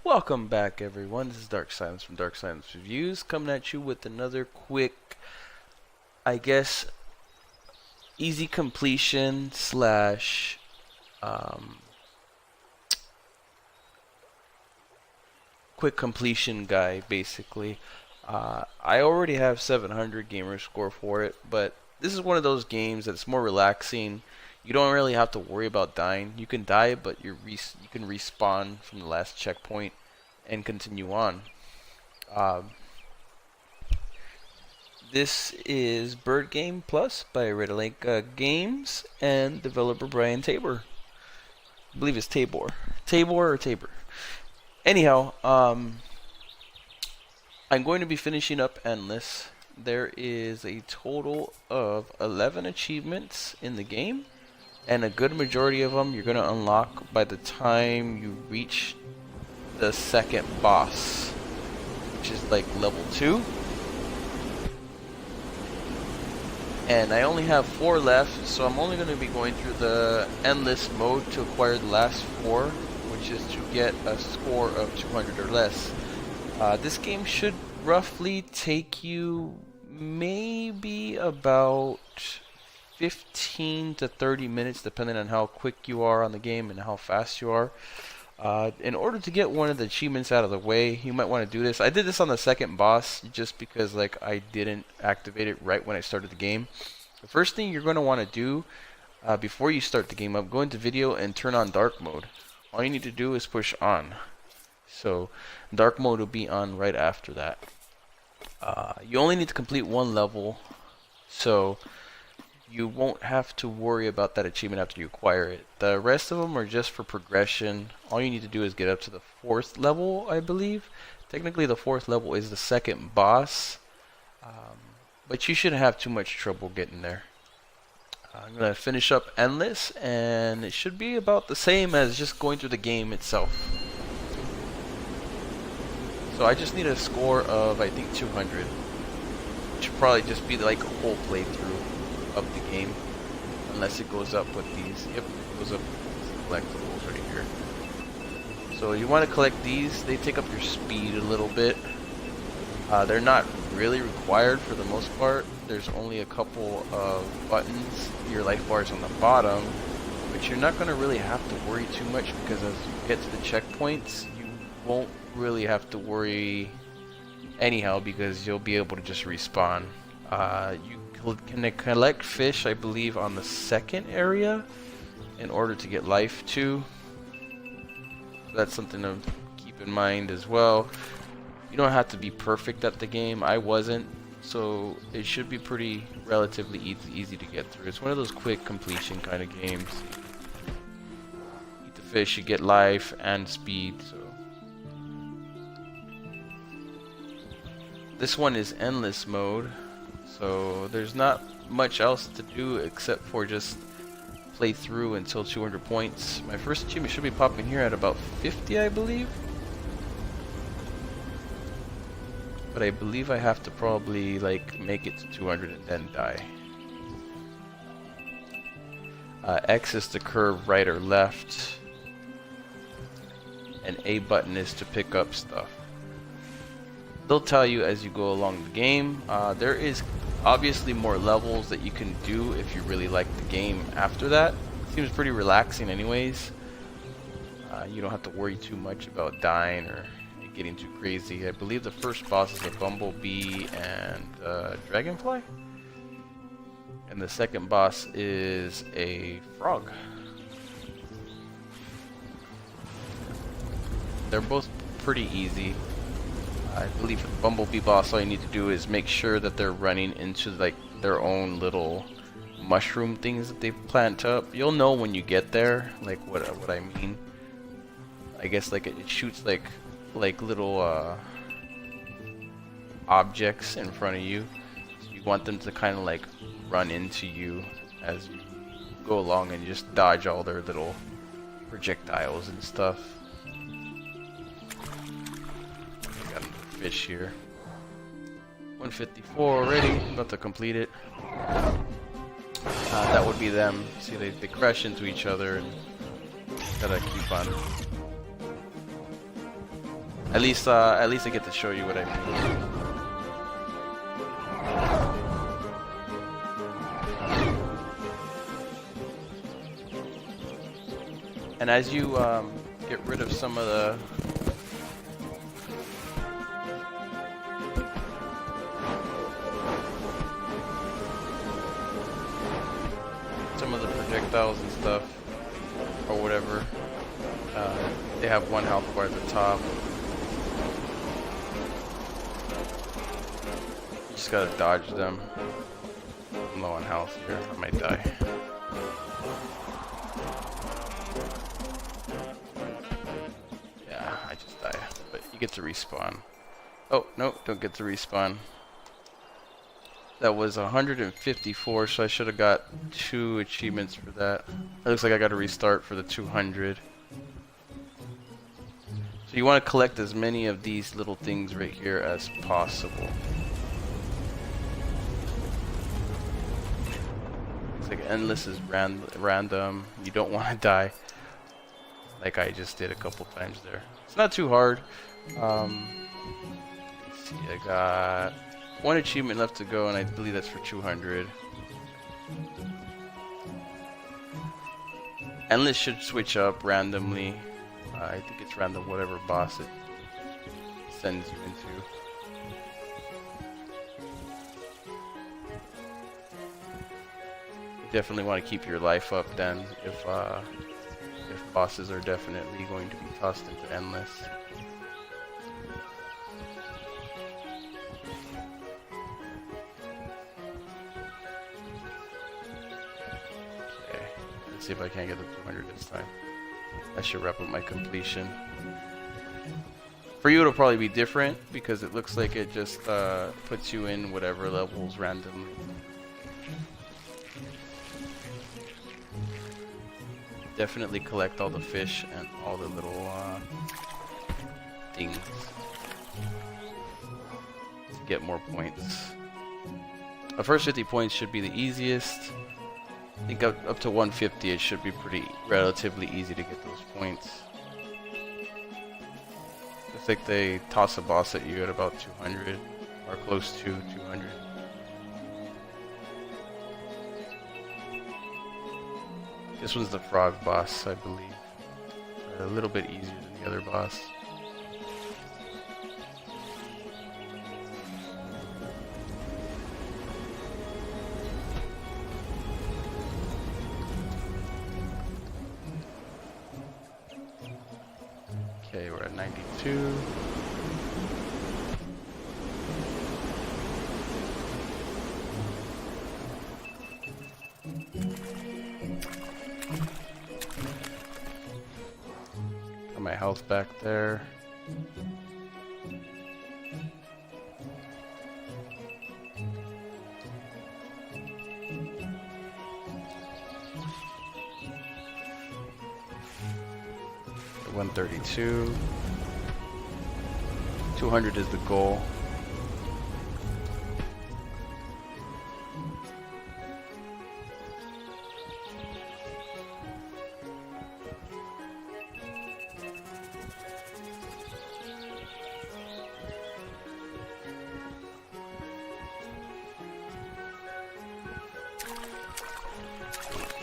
Welcome back, everyone. This is Dark Silence from Dark Silence Reviews, coming at you with another quick, I guess, easy completion slash quick completion guy, basically. I already have 700 gamer score for it, but this is one of those games that's more relaxing. You don't really have to worry about dying. You can die, but you can respawn from the last checkpoint and continue on. Um, this is Bird Game Plus by Red Lake Games and developer Brian Tabor. I believe it's Tabor. Tabor or Tabor. Anyhow, I'm going to be finishing up Endless. There is a total of 11 achievements in the game, and a good majority of them you're going to unlock by the time you reach the second boss, which is like level 2. And I only have 4 left, so I'm only going to be going through the Endless mode to acquire the last 4, which is to get a score of 200 or less. This game should roughly take you maybe about 15 to 30 minutes, depending on how quick you are on the game and how fast you are. In order to get one of the achievements out of the way, you might want to do this. I did this on the second boss just because I didn't activate it right when I started the game. The first thing you're going to want to do before you start the game up, go into video and turn on dark mode. All you need to do is push on. So dark mode will be on right after that. You only need to complete 1 level, so you won't have to worry about that achievement after you acquire it. The rest of them are just for progression. All you need to do is get up to the 4th level, I believe. Technically the 4th level is the second boss, but you shouldn't have too much trouble getting there. I'm going to finish up Endless, and it should be about the same as just going through the game itself. So I just need a score of, I think, 200, which will probably just be like a whole playthrough of the game, unless it goes up with these. Yep, it goes up with collectibles right here. So you want to collect these. They take up your speed a little bit. They're not really required for the most part. There's only a couple of buttons. Your life bar is on the bottom, but you're not going to really have to worry too much, because as you get to the checkpoints, you won't really have to worry anyhow, because you'll be able to just respawn. You can collect fish, I believe, on the second area in order to get life too. So that's something to keep in mind as well. You don't have to be perfect at the game. I wasn't, so it should be pretty relatively easy to get through. It's one of those quick completion kind of games. Eat the fish, you get life and speed. So this one is Endless mode, so there's not much else to do except for just play through until 200 points. My first achievement should be popping here at about 50, I believe. But I believe I have to probably make it to 200 and then die. X is to curve right or left, and A button is to pick up stuff. They'll tell you as you go along the game. There is obviously more levels that you can do if you really like the game after that. It seems pretty relaxing anyways. You don't have to worry too much about dying or getting too crazy. I believe the first boss is a bumblebee and dragonfly, and the second boss is a frog. They're both pretty easy. I believe for the bumblebee boss, all you need to do is make sure that they're running into their own little mushroom things that they plant up. You'll know when you get there, what I mean. I guess it shoots like little objects in front of you. So you want them to kind of run into you as you go along, and just dodge all their little projectiles and stuff. Got another fish here. 154 already. About to complete it. That would be them. See, they crash into each other, and gotta keep on At least I get to show you what I mean. And as you get rid of some of the projectiles and stuff, or whatever, they have one health bar at the top. You just gotta dodge them. I'm low on health here, I might die. Yeah, I just die, but you get to respawn. Oh, no, don't get to respawn. That was 154, so I should have got 2 achievements for that. It looks like I got to restart for the 200. So you want to collect as many of these little things right here as possible. It's like endless is random. You don't want to die, like I just did a couple times there. It's not too hard. Let's see, I got 1 achievement left to go, and I believe that's for 200. Endless should switch up randomly. I think it's random whatever boss it sends you into. You definitely want to keep your life up then if bosses are definitely going to be tossed into endless. See if I can't get the 200 this time. I should wrap up my completion. For you it'll probably be different because it looks like it just puts you in whatever levels randomly. Definitely collect all the fish and all the little things to get more points. The first 50 points should be the easiest. I think up to 150 it should be relatively easy to get those points. Looks like they toss a boss at you at about 200 or close to 200. This one's the frog boss, I believe. A little bit easier than the other boss. Okay, we're at 92. Got my health back there. At 132. 200 is the goal.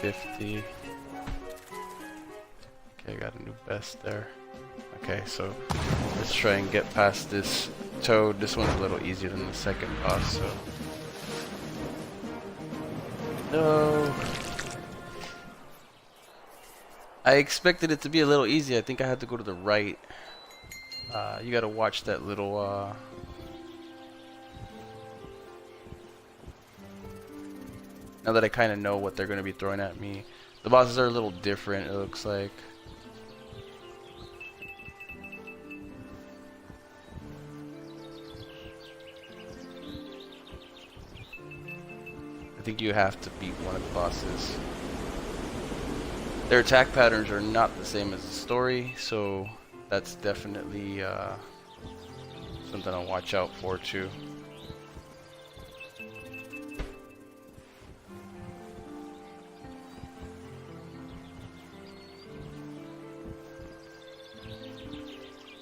$50. Okay, I got a new best there. Okay, so let's try and get past this toad. This one's a little easier than the second boss, so. No. I expected it to be a little easy. I think I had to go to the right. You gotta watch that little now that I kind of know what they're gonna be throwing at me. The bosses are a little different, it looks like. I think you have to beat one of the bosses. Their attack patterns are not the same as the story, so that's definitely something I'll watch out for too.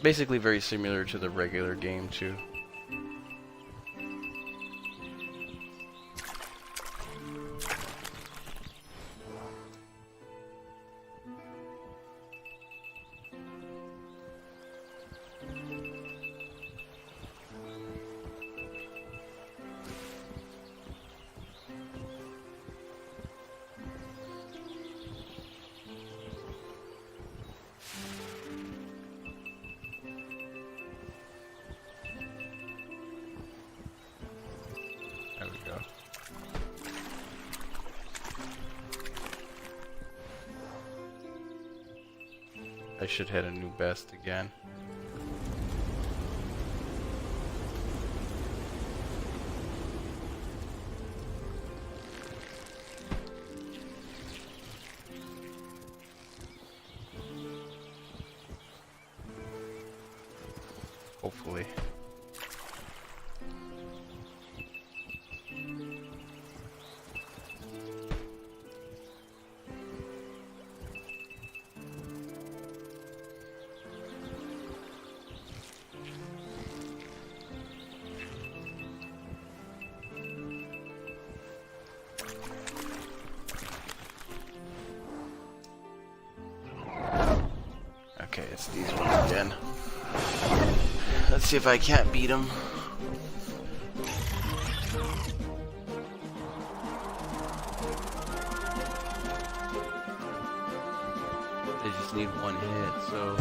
Basically very similar to the regular game too. There we go. I should hit a new best again. Hopefully. Okay, it's these ones again. Let's see if I can't beat them. They just need one hit, so...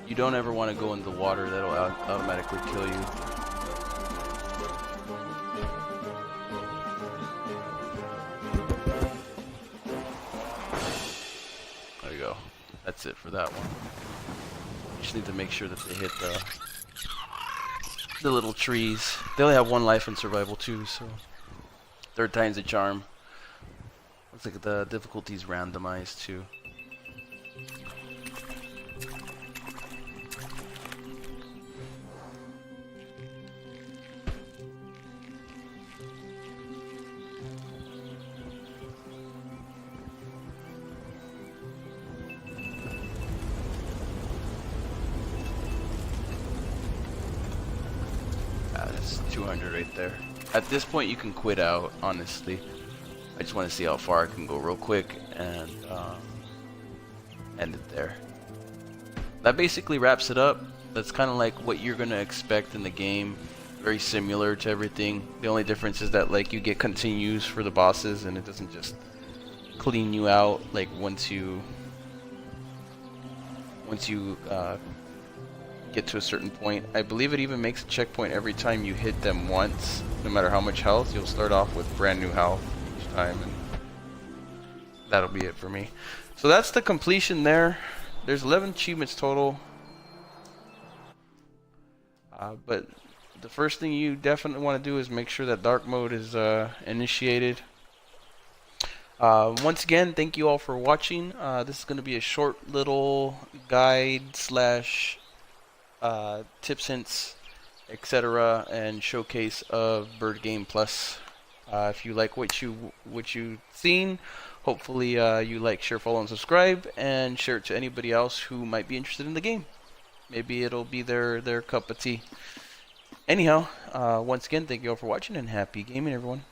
You don't ever want to go in the water, that'll automatically kill you. There you go. That's it for that one. You just need to make sure that they hit the little trees. They only have one life in survival too, so third time's a charm. Looks like the difficulty's randomized too. That's 200 right there. At this point you can quit out, honestly. I just want to see how far I can go real quick and end it there. That basically wraps it up. That's kind of like what you're going to expect in the game. Very similar to everything. The only difference is that like you get continues for the bosses and it doesn't just clean you out like once you get to a certain point. I believe it even makes a checkpoint every time you hit them once. No matter how much health, you'll start off with brand new health each time, and that'll be it for me. So that's the completion there. There's 11 achievements total. But the first thing you definitely want to do is make sure that dark mode is initiated. Once again, thank you all for watching. This is going to be a short little guide slash tips, hints, etc., and showcase of Bird Game Plus. If you like what you've seen, hopefully you like, share, follow, and subscribe, and share it to anybody else who might be interested in the game. Maybe it'll be their cup of tea. Anyhow, once again, thank you all for watching, and happy gaming, everyone.